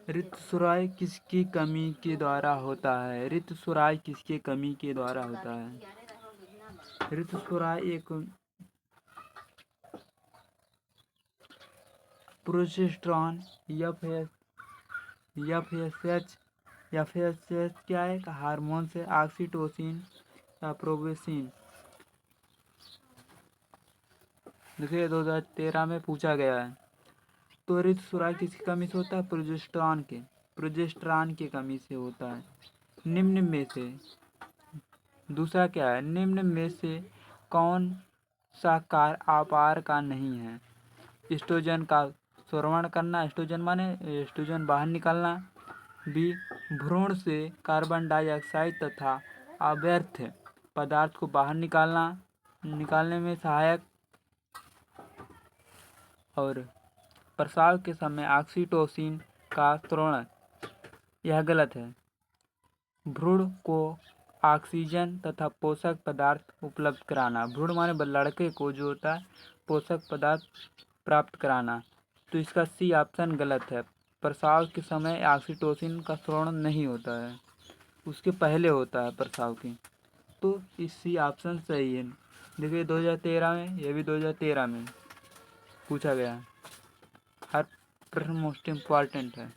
ऋतुस्राव किसकी कमी के द्वारा होता है? ऋतुस्राव किसकी कमी के द्वारा होता है? ऋतुस्राव एक प्रोजेस्टेरॉन एफएसएच क्या है? हार्मोन से ऑक्सीटोसिन या प्रोबेसिन। देखिए 2013 में पूछा गया है। तो ऋतुस्राव किसकी कमी से होता है? प्रोजेस्टेरॉन की कमी से होता है। निम्न में से दूसरा क्या है? निम्न में से कौन सा कार्य आपार का नहीं है? एस्ट्रोजन का स्रवण करना, एस्ट्रोजन माने एस्ट्रोजन बाहर निकालना। बी, भ्रूण से कार्बन डाइऑक्साइड तथा अव्यर्थ पदार्थ को बाहर निकालने में सहायक। और प्रसाव के समय ऑक्सीटोसिन का स्रवण, यह गलत है। भ्रूण को ऑक्सीजन तथा पोषक पदार्थ उपलब्ध कराना, भ्रूण माने लड़के को जो होता है पोषक पदार्थ प्राप्त कराना। तो इसका सी ऑप्शन गलत है। प्रसाव के समय ऑक्सीटोसिन का स्रवण नहीं होता है, उसके पहले होता है प्रसाव के। तो इस सी ऑप्शन सही है। देखिए 2013 में, यह भी 2013 में पूछा गया है। हर प्रश्न मोस्ट इम्पॉर्टेंट है।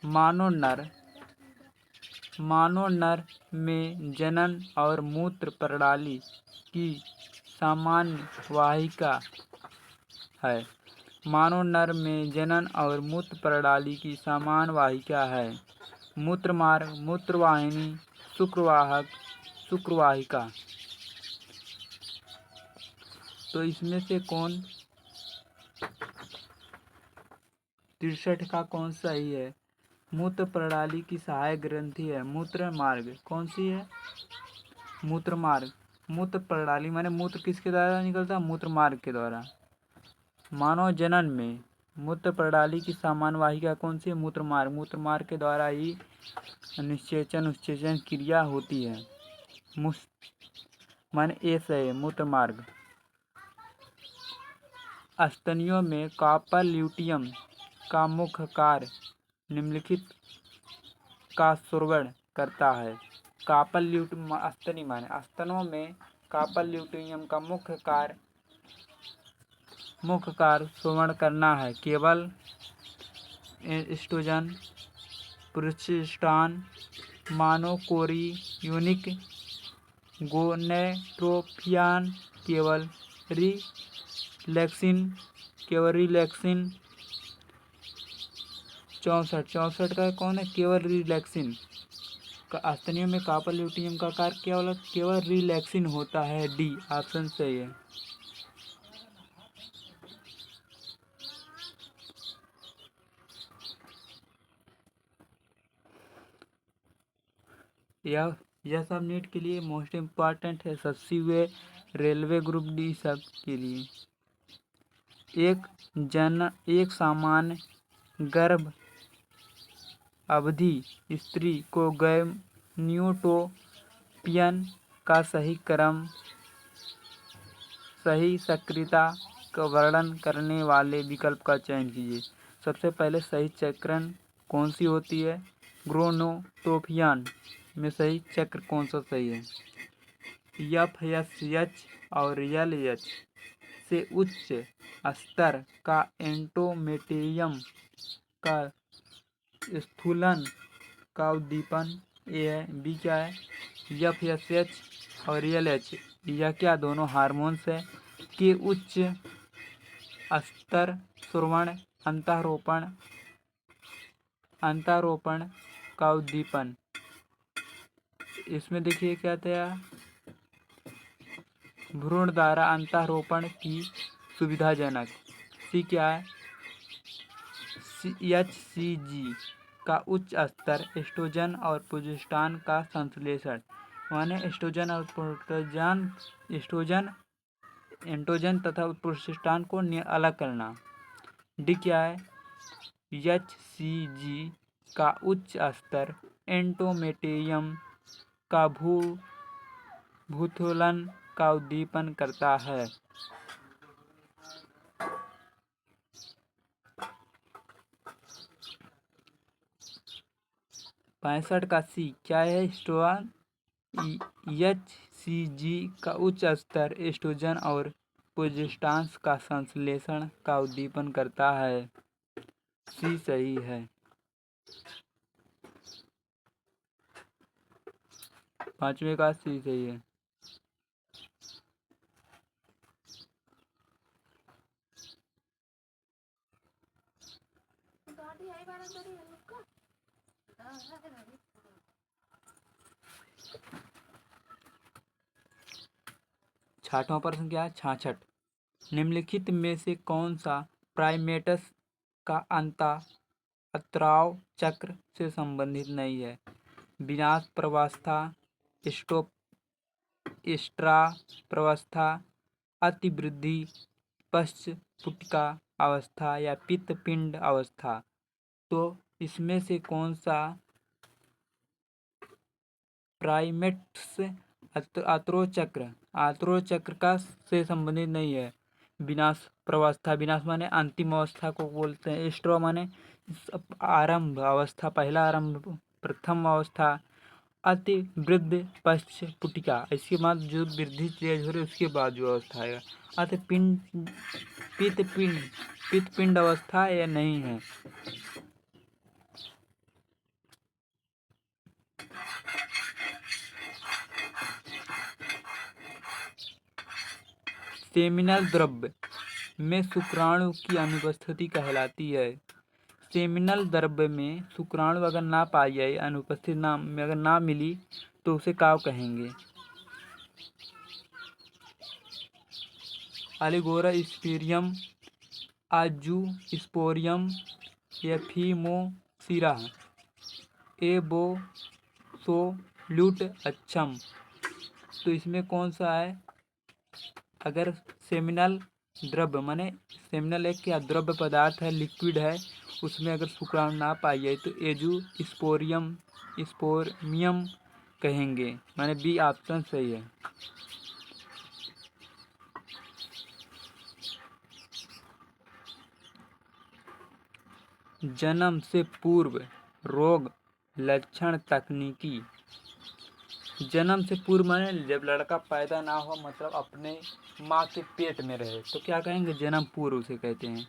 मानव नर में जनन और मूत्र प्रणाली की सामान्य वाहिका है। मानव नर में जनन और मूत्र प्रणाली की समान वाहिका है। मूत्रमार्ग, मूत्रवाहिनी, शुक्रवाहक, शुक्रवाहिका। तो इसमें से कौन 63 का कौन सही है? मूत्र प्रणाली की सहायक ग्रंथि है मूत्र मार्ग। कौन सी है? मूत्र मार्ग। मूत्र प्रणाली माने मूत्र किसके द्वारा निकलता है? मूत्र मार्ग के द्वारा। मानव जनन में मूत्र प्रणाली की समान वाहिका कौन सी है? मूत्र मार्ग। मूत्र मार्ग के द्वारा ही निषेचन क्रिया होती है। माने ए सही है, मूत्र मार्ग। स्तनियों में कॉपर ल्यूटियम का मुख्य कार्य निम्नलिखित का स्रवण करता है। कॉपर ल्यूटियम स्तनी माने स्तनों में कॉपर ल्यूटियम का मुख्य कार्य स्रवण करना है। केवल एस्ट्रोजन, प्रोजेस्टेरॉन, मोनोकोरियोनिक गोनेट्रोपियन, केवल रिलैक्सिन 64 का कौन है? केवल रिलैक्सिन का स्तनियों में कॉपर ल्यूटियम का कार्य केवल रिलैक्सिन होता है। डी ऑप्शन सही है। यह सब नीट के लिए मोस्ट इम्पॉर्टेंट है। एसएससी हुए, रेलवे ग्रुप डी सब के लिए। एक सामान्य गर्भ अवधि स्त्री को गैमेटोपियन का सही सक्रियता का वर्णन करने वाले विकल्प का चयन कीजिए। सबसे पहले सही चक्रण कौन सी होती है? गोनेटोपियन में सही चक्र कौन सा सही है? एफएसएच और एलएच से उच्च स्तर का एंडोमेट्रियम का स्थूलन का उद्दीपन। ए है। बी क्या है? एफएसएच और एलएच यह क्या दोनों हार्मोन्स है के उच्च स्तर स्रवण अंतरोपण का उद्दीपन। इसमें देखिए क्या था? भ्रूण द्वारा अंतरोपण की सुविधाजनक। सी क्या है? एचसीजी का उच्च स्तर एस्ट्रोजन और प्रोजेस्टेरॉन का संश्लेषण। माने एस्ट्रोजन एंड्रोजन तथा प्रोजेस्टेरॉन को अलग करना। डी क्या है? एचसीजी का उच्च स्तर एंडोमेट्रियम का भूतोलन का उद्दीपन करता है। 65 का सी क्या है? एस्ट्रोजन। HCG का उच्च स्तर एस्ट्रोजन और प्रोजेस्टेरॉन का संश्लेषण का उद्दीपन करता है। सी सही है। 5वें का सी सही है। छठवां प्रश्न क्या है? 66। निम्नलिखित में से कौन सा प्राइमेट्स का अंतराव चक्र से संबंधित नहीं है? विनाश प्रवस्था, स्ट्रा प्रवस्था, अतिवृद्धि, पश्चपुटिका अवस्था या पित्तपिंड अवस्था। तो इसमें से कौन सा प्राइमेट्स आत्रो चक्र का से संबंधित नहीं है? विनाश प्रवस्था, विनाश माने अंतिम अवस्था को बोलते हैं। स्ट्रो माने आरंभ अवस्था, पहला आरंभ, प्रथम अवस्था। अति वृद्ध पश्चपुटिका, इसके बाद जो वृद्धि तेज हो रही है उसके बाद जो अवस्था आएगा। अति पित्तपिंड अवस्था या नहीं है। सेमिनल द्रव्य में शुक्राणु की अनुपस्थिति कहलाती है। सेमिनल द्रव्य में शुक्राणु अगर ना पाई जाए, अनुपस्थित नाम में अगर ना मिली तो उसे क्या कहेंगे? ओलिगोस्पेरियम, आंजियोस्पर्म या फिमोसिरा, एबोसोल्यूट अक्षम। तो इसमें कौन सा है? अगर सेमिनल द्रव्य माने सेमिनल एक क्या द्रव्य पदार्थ है, लिक्विड है, उसमें अगर शुक्राणु ना पाई जाए तो स्पोर्मियम कहेंगे। माने बी ऑप्शन सही है। जन्म से पूर्व रोग लक्षण तकनीकी। जन्म से पूर्व माने जब लड़का पैदा ना हो, मतलब अपने माँ के पेट में रहे, तो क्या कहेंगे? जन्म पूर्व उसे कहते हैं।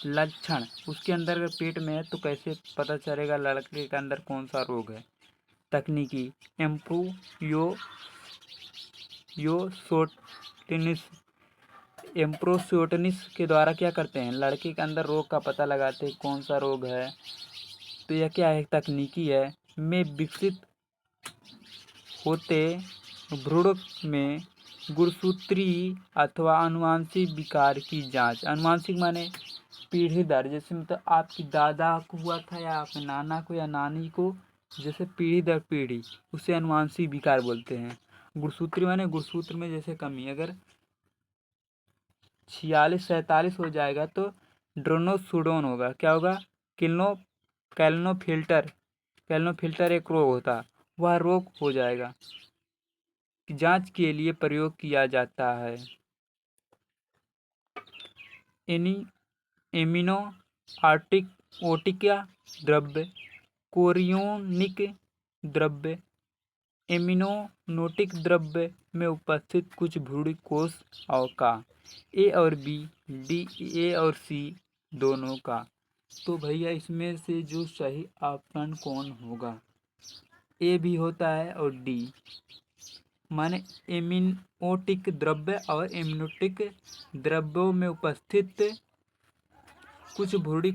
लक्षण, उसके अंदर अगर पेट में है तो कैसे पता चलेगा लड़के के अंदर कौन सा रोग है? तकनीकी, एम्ब्रोसियोटोसिस के द्वारा क्या करते हैं? लड़के के अंदर रोग का पता लगाते हैं कौन सा रोग है। तो यह क्या है? तकनीकी है। में विकसित होते भ्रूण में गुणसूत्री अथवा अनुवांशिक विकार की जांच। अनुवांशिक माने पीढ़ी दर, जैसे मतलब आपकी दादा को हुआ था या आपके नाना को या नानी को, जैसे पीढ़ी दर पीढ़ी, उसे अनुवांशिक विकार बोलते हैं। गुणसूत्री माने गुणसूत्र में जैसे कमी, अगर 46-47 हो जाएगा तो ड्रोनोसुडोन होगा। क्या होगा? कैल्नोफिल्टर एक रोग होता, वह रोग हो जाएगा। जांच के लिए प्रयोग किया जाता है। एमिनो ओटिक द्रव्य, कोरियोनिक द्रव्य, एमिनोटिक द्रव्य में उपस्थित कुछ भ्रूण कोश और का। ए और बी, ए और सी दोनों का। तो भैया इसमें से जो सही ऑप्शन कौन होगा? ए भी होता है और डी, माने एमिनोटिक द्रव्य और एमिनोटिक द्रव्यों में उपस्थित कुछ भ्रूण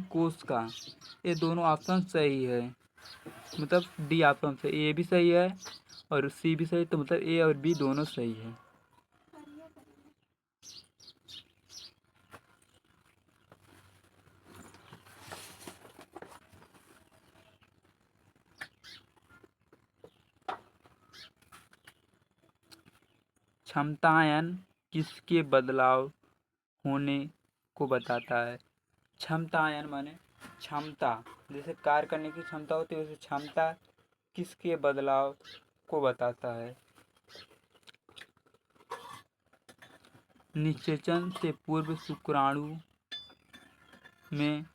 कोश का। ये दोनों ऑप्शन सही है, मतलब डी ऑप्शन से। ए भी सही है और सी भी सही, तो मतलब ए और बी दोनों सही है। क्षमतायन किसके बदलाव होने को बताता है? क्षमतायन माने क्षमता, जैसे कार्य करने की क्षमता होती है, वैसे क्षमता किसके बदलाव को बताता है? निषेचन से पूर्व शुक्राणु में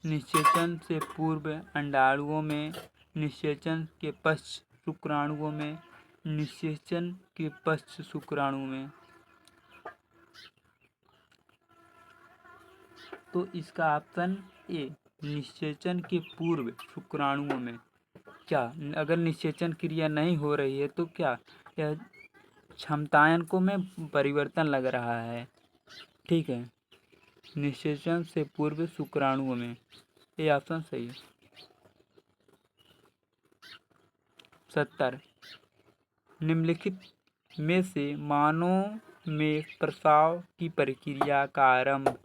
निषेचन से पूर्व अंडाणुओं में, निषेचन के पश्चात शुक्राणुओं में, निषेचन के पश्चात शुक्राणु में। तो इसका ऑप्शन ए, निषेचन के पूर्व शुक्राणुओं में। क्या अगर निषेचन क्रिया नहीं हो रही है तो क्या यह क्षमतायन में परिवर्तन लग रहा है? ठीक है, निषेचन से पूर्व शुक्राणुओं में, ये ऑप्शन सही है। 70 निम्नलिखित में से मानव में प्रसव की प्रक्रिया का आरंभ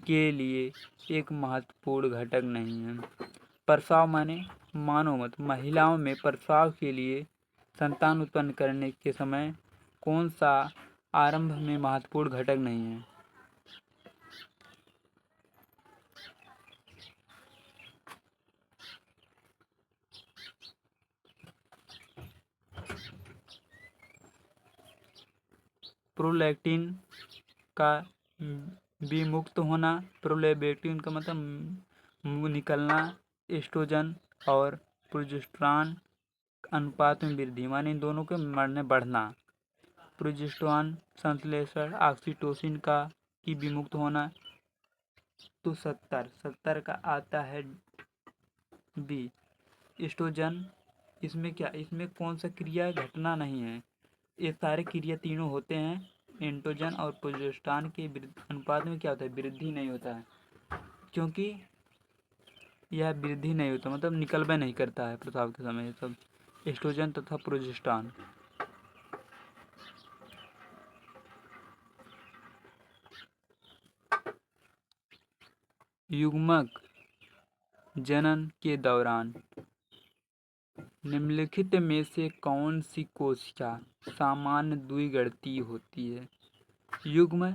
के लिए एक महत्वपूर्ण घटक नहीं है। प्रसव माने मानव मत महिलाओं में प्रसव के लिए संतान उत्पन्न करने के समय कौन सा आरंभ में महत्वपूर्ण घटक नहीं है? प्रोलैक्टिन का विमुक्त होना, प्रोलैक्टिन का मतलब निकलना, एस्ट्रोजन और प्रोजेस्टेरॉन अनुपात में वृद्धि, माने इन दोनों के बढ़ना। प्रोजेस्टेरॉन संश्लेषण, ऑक्सीटोसिन का की विमुक्त होना। तो 70 का आता है बी, एस्ट्रोजन। इसमें क्या, इसमें कौन सा क्रिया घटना नहीं है, ये सारे क्रिया तीनों होते हैं। एंड्रोजन और प्रोजेस्टेरॉन के अनुपात में क्या होता है, वृद्धि नहीं होता है, क्योंकि यह वृद्धि नहीं होता मतलब निकलबे नहीं करता है प्रसव के समय सब एस्ट्रोजन तथा प्रोजेस्टेरॉन। युग्मक जनन के दौरान निम्नलिखित में से कौन सी कोशिका सामान्य द्विगणकीय होती है? युग्म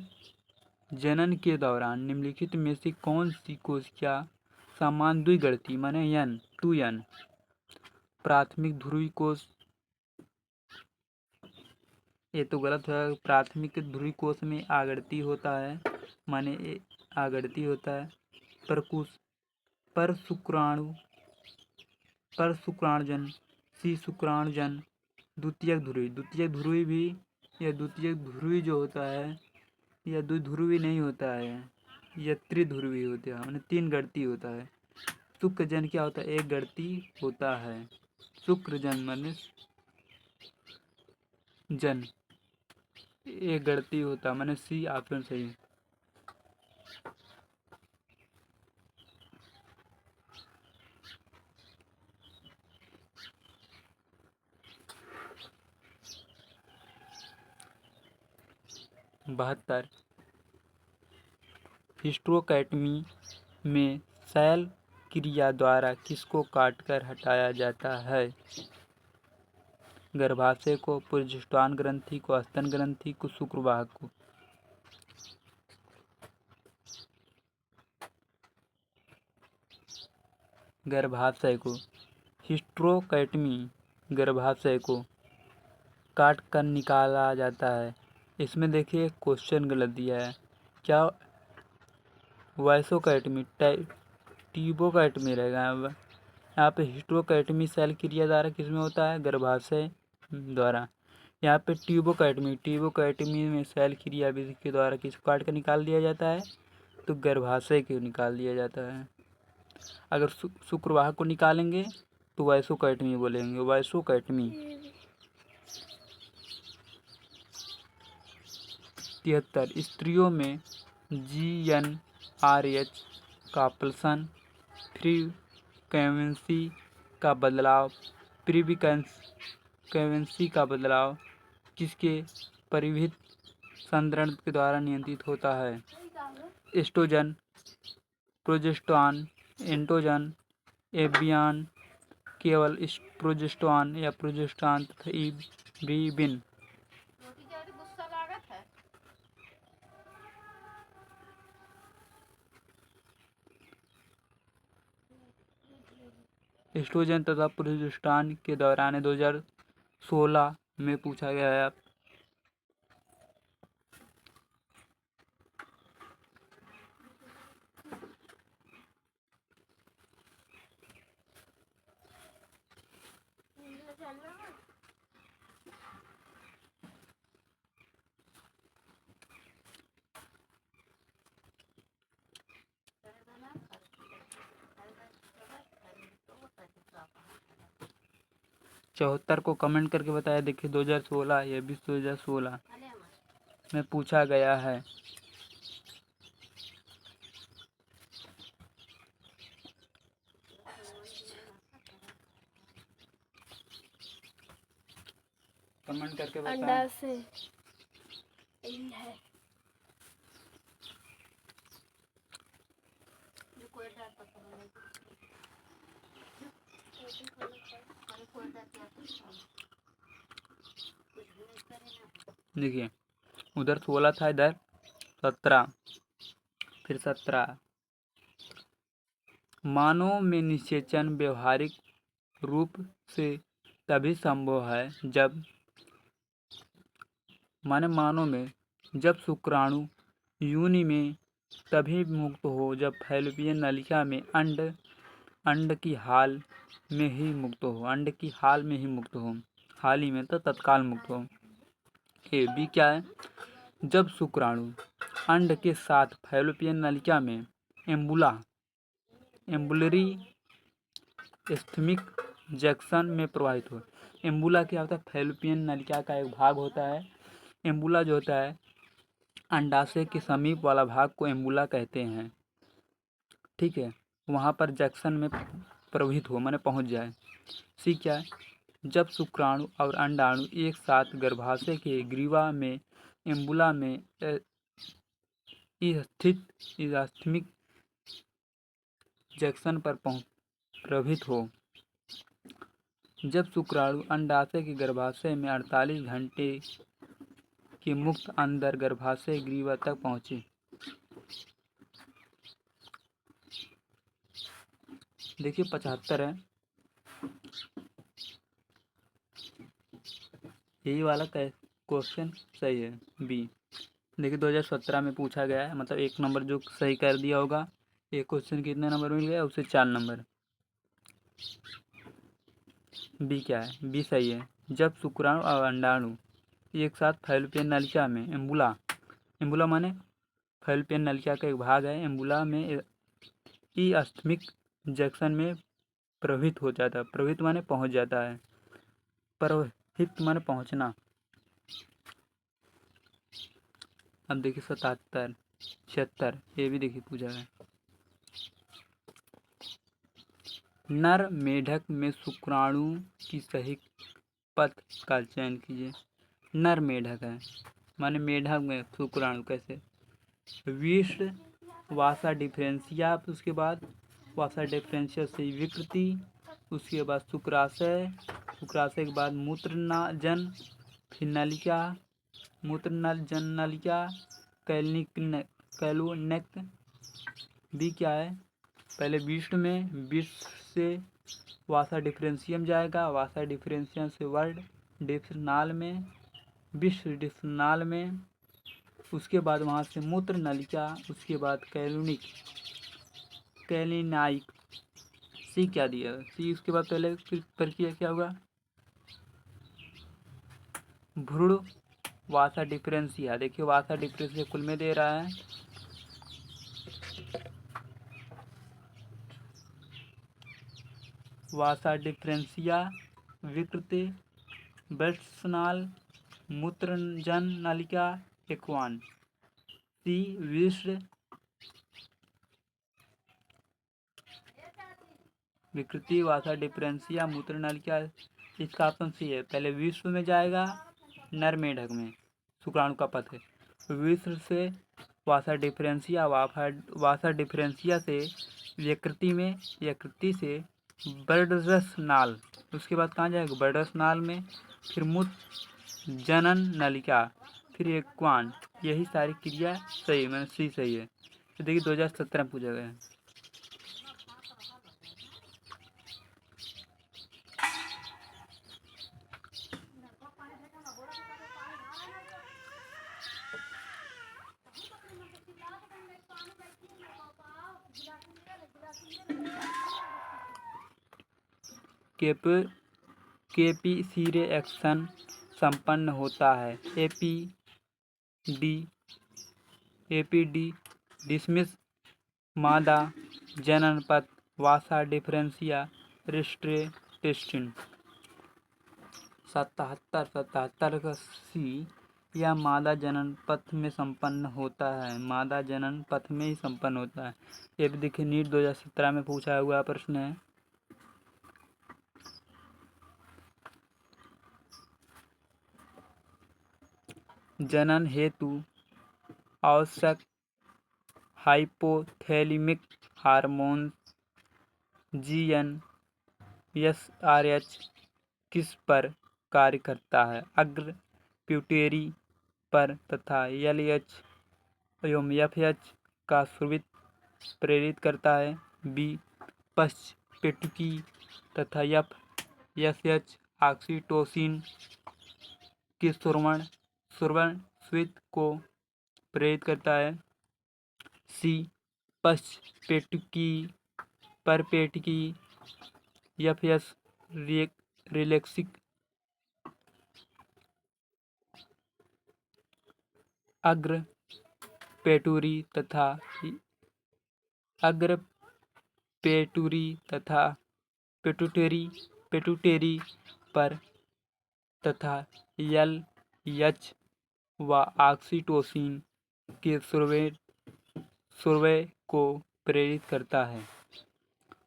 जनन के दौरान निम्नलिखित में से कौन सी कोशिका सामान्य द्विगणकीय माने n 2n? प्राथमिक ध्रुवी कोश, ये तो गलत है। प्राथमिक ध्रुवी कोश में आगृति होता है, माने आगृति होता है। परकुश, पर शुक्राणुजन, सी शुक्राणुजन। द्वितीयक ध्रुवी भी, यह द्वितीयक ध्रुवी जो होता है यह द्विध्रुवी नहीं होता है, यह त्रिध्रुवी होता है, माने 3 गणती होता है। शुक्रजन क्या होता है, 1 गणती होता है। शुक्रजन माने जन 1 गणती होता है, माने सी ऑप्शन सही है। बहत्तर हिस्टेरोकैटमी में सेल क्रिया द्वारा किसको काटकर हटाया जाता है? गर्भाशय को, प्रोजेस्टेरॉन ग्रंथि को, स्तन ग्रंथि को, शुक्रवाहक को। गर्भाशय को। हिस्टेरोकैटमी गर्भाशय को काट कर निकाला जाता है। इसमें देखिए क्वेश्चन गलत दिया है, क्या वाइसोकैटमी ट्यूबोकैटमी रहेगा। यहाँ पे हिस्टेरोकैटमी सेल क्रिया द्वारा किसमें होता है, गर्भाशय द्वारा। यहाँ पे ट्यूबोकैटमी में सेल क्रिया विधि के द्वारा किसको काट कर निकाल दिया जाता है, तो गर्भाशय को निकाल दिया जाता है। अगर शुक्रवाहक को निकालेंगे तो वाइसोकैटमी बोलेंगे, वाइसोकैटमी। 73 स्त्रियों में GnRH का प्रश्न, फ्रीक्वेंसी का बदलाव, फ्रीक्वेंसी का बदलाव किसके परिवृत्त संद्रण के द्वारा नियंत्रित होता है? एस्ट्रोजन, प्रोजेस्टेरॉन, एंड्रोजन, एबियन, केवल प्रोजेस्टेरॉन या प्रोजेस्टेरॉन तथा विभिन्न। एस्ट्रोजन तथा प्रोजेस्टेरॉन के दौरान 2016 में पूछा गया है। 74 को कमेंट करके बताया। देखिए 2016, ये भी 2016 में पूछा गया है। कमेंट करके बताएं। अंडा से यही है। देखिए उधर 16 था, इधर 17, फिर 17। मानव में निषेचन व्यवहारिक रूप से तभी संभव है जब मानव में जब शुक्राणु योनि में तभी मुक्त हो जब फैलोपियन नलिका में अंड की हाल में ही मुक्त हो। अंड की हाल में ही मुक्त हो, हाल ही में तो तत्काल मुक्त हो। ए बी क्या है? जब शुक्राणु अंड के साथ फैलोपियन नलिका में एम्बुलरी इस्थमिक जंक्शन में प्रवाहित हो। एम्बुला क्या होता है? फैलोपियन नलिका का एक भाग होता है। एम्बुला जो होता है अंडाशय के समीप वाला भाग को एम्बुला कहते हैं। ठीक है, वहाँ पर जंक्शन में प्रवाहित हो माने पहुँच जाए। सी क्या है? जब शुक्राणु और अंडाणु एक साथ गर्भाशय के ग्रीवा में एम्बुला में स्थित इस्थमिक जंक्शन पर प्रवाहित हो। जब शुक्राणु अंडाशय के गर्भाशय में 48 घंटे के मुक्त अंदर गर्भाशय ग्रीवा तक पहुँचे। देखिए 75 है, यही वाला क्वेश्चन सही है बी। देखिए 2017 में पूछा गया है, मतलब 1 नंबर जो सही कर दिया होगा। एक क्वेश्चन कितने नंबर मिल गया? उसे 4 नंबर। बी क्या है? बी सही है। जब शुक्राणु और अंडाणु एक साथ फैलोपियन नलिका में एम्बुला माने फैलोपियन नलिका का एक भाग है। एम्बुला में इस्थमिक जंक्शन में प्रवाहित हो जाता है। प्रवाहित माने पहुंच जाता है। प्रवाहित माने पहुंचना। अब देखिए 77, 76, ये भी देखिए पूछा है। नर मेढक में शुक्राणु की सही पथ का चयन कीजिए। नर मेढक है माने मेढक में शुक्राणु कैसे? विष्ट वासा डिफरेंशिया, उसके बाद वासा डिफरेंशिया से विकृति, उसके बाद शुक्राशय, शुक्राशय के बाद मूत्रजन, फिर नलिका, मूत्रजन नलिका, कैलोनेक। बी क्या है? पहले विष्ट में, विष्ट से वासा डिफरेंशियम जाएगा, वासा डिफरेंशियम से वर्ड डिफनाल में, विष्ट डिफनाल में, उसके बाद वहाँ से मूत्र नलिका, उसके बाद कैलिनाइक। सी क्या दिया? सी उसके बाद पहले प्रक्रिया क्या होगा? भ्रूण वासा डिफरेंशिया। देखिए वासा डिफरेंशिया कुल में दे रहा है। वासा डिफरेंशिया, विकृति, बेट्सनाल, मूत्रजन नलिका, एक्वान। सी विष्ट विकृति, वासा डिफरेंशिया, मूत्र नलिका। इसका ऑप्शन सी है। पहले विश्व में जाएगा, नर मेढक में शुक्राणु का पथ है। विश्व से वासा डिफरेंशिया, वासा डिफरेंशिया से यकृति में, यकृति से बर्डरस नाल, उसके बाद कहाँ जाएगा? बर्डरस नाल में, फिर मूत्र जनन नलिका, फिर एक्वान। यही सारी क्रिया सही, मैंने सी सही है। तो देखिए 2017 में पूछा गया है। केपी रिएक्शन संपन्न होता है। एपीडी डिसमिस मादा जनन पथ वासा डिफरेंशिया रिस्ट्रेटेस्टिन। 77 का सी, यह मादा जनन पथ में संपन्न होता है। मादा जनन पथ में ही संपन्न होता है। ये भी देखिए नीट 2017 में पूछा हुआ प्रश्न है। जनन हेतु आवश्यक हाइपोथैलेमिक हार्मोन GnRH किस पर कार्य करता है? अग्र प्यूटेरी पर तथा LH एवं FH का स्रावित प्रेरित करता है। बी पश्च पेटुकी तथा FSH ऑक्सीटोसिन के श्रवण स्वित को प्रेरित करता है। सी पश्च पेटुकी पर पेटुकी FS रिलैक्सिक अग्र पेटुरी तथा पेटुटेरी पर तथा LH व ऑक्सीटोसिन के स्राव को प्रेरित करता है।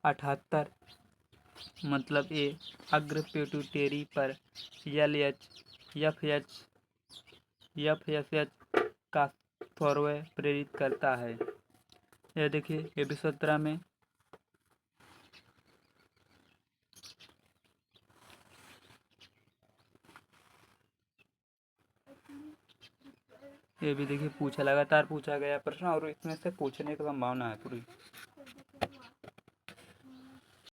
78 मतलब ए अग्र पेटुटेरी पर LH FSH का स्राव प्रेरित करता है। यह देखिए ये भी 17 में ये भी देखिए लगातार पूछा गया प्रश्न और इसमें से पूछने की संभावना है पूरी।